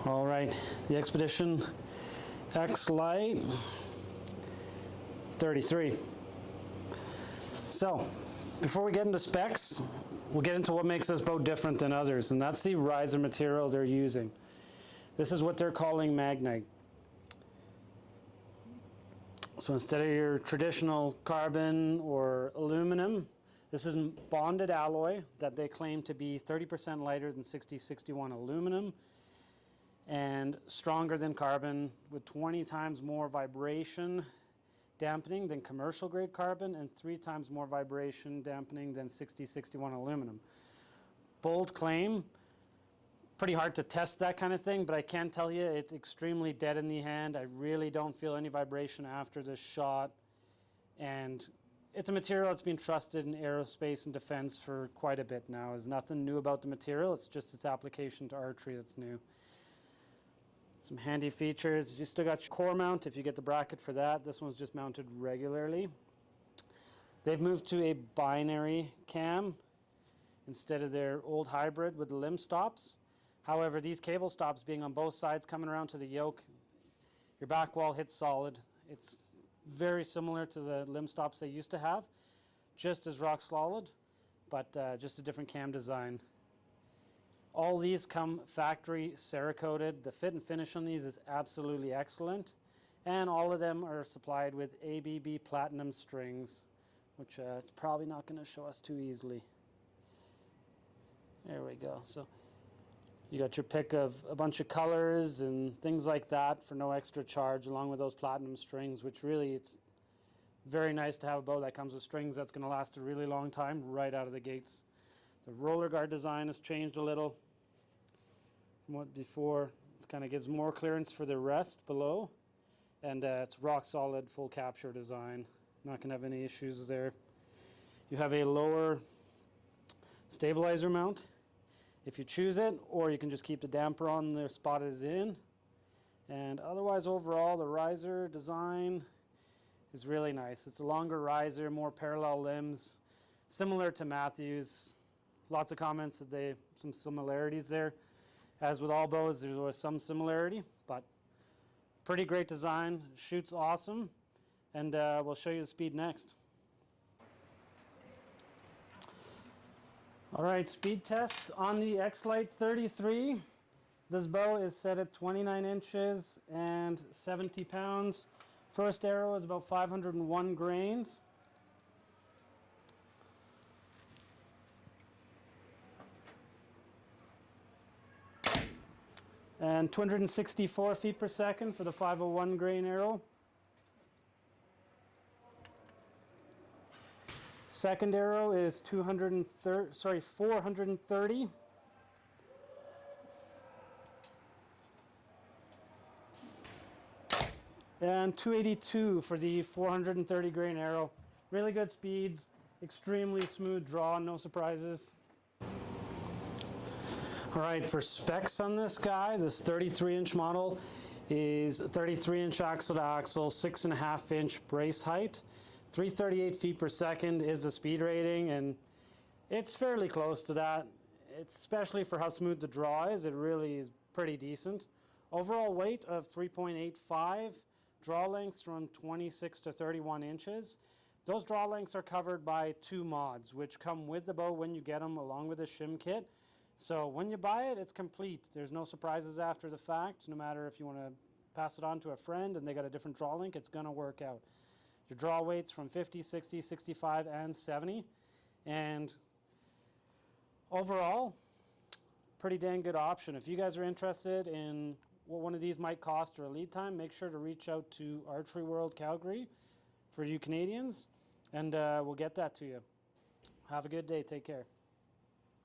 All right, the Xpedition Xlite 33. So, before we get into specs, we'll get into what makes this boat different than others, and that's the riser material they're using. This is what they're calling Magnite. So instead of your traditional carbon or aluminum, this is bonded alloy that they claim to be 30% lighter than 6061 aluminum and stronger than carbon, with 20 times more vibration dampening than commercial grade carbon and 3 times more vibration dampening than 6061 aluminum. Bold claim. Pretty hard to test that kind of thing, but I can tell you it's extremely dead in the hand. I really don't feel any vibration after this shot, and it's a material that's been trusted in aerospace and defense for quite a bit now. There's nothing new about the material, it's just its application to archery that's new. Some handy features: you still got your core mount if you get the bracket for that. This one's just mounted regularly. They've moved to a binary cam instead of their old hybrid with the limb stops. However, these cable stops being on both sides coming around to the yoke, your back wall hits solid. It's very similar to the limb stops they used to have, just as rock solid, but just a different cam design. All these come factory Cerakoted. The fit and finish on these is absolutely excellent, and all of them are supplied with ABB platinum strings, which it's probably not going to show us too easily. There we go. So you got your pick of a bunch of colors and things like that for no extra charge, along with those platinum strings, which really, it's very nice to have a boat that comes with strings that's going to last a really long time right out of the gates. The roller guard design has changed a little from what before. It kind of gives more clearance for the rest below, and it's rock solid full capture design. Not going to have any issues there. You have a lower stabilizer mount if you choose it, or you can just keep the damper on the spot it is in. And otherwise, overall, the riser design is really nice. It's a longer riser, more parallel limbs, similar to Matthews. Lots of comments that some similarities there. As with all bows, there's always some similarity, but pretty great design, shoots awesome, and we'll show you the speed next. All right, speed test on the Xlite 33. This bow is set at 29 inches and 70 pounds. First arrow is about 501 grains. And 264 feet per second for the 501 grain arrow. Second arrow is 430. And 282 for the 430 grain arrow. Really good speeds, extremely smooth draw, no surprises. All right, for specs on this guy, this 33-inch model is 33-inch axle to axle, 6.5-inch brace height. 338 feet per second is the speed rating, and it's fairly close to that. It's especially for how smooth the draw is, it really is pretty decent. Overall weight of 3.85, draw lengths from 26 to 31 inches. Those draw lengths are covered by 2 mods, which come with the boat when you get them, along with the shim kit. So when you buy it, it's complete. There's no surprises after the fact. No matter if you want to pass it on to a friend and they got a different draw link, it's going to work out. Your draw weights from 50, 60, 65, and 70. And overall, pretty dang good option. If you guys are interested in what one of these might cost or a lead time, make sure to reach out to Archery World Calgary for you Canadians, and we'll get that to you. Have a good day. Take care.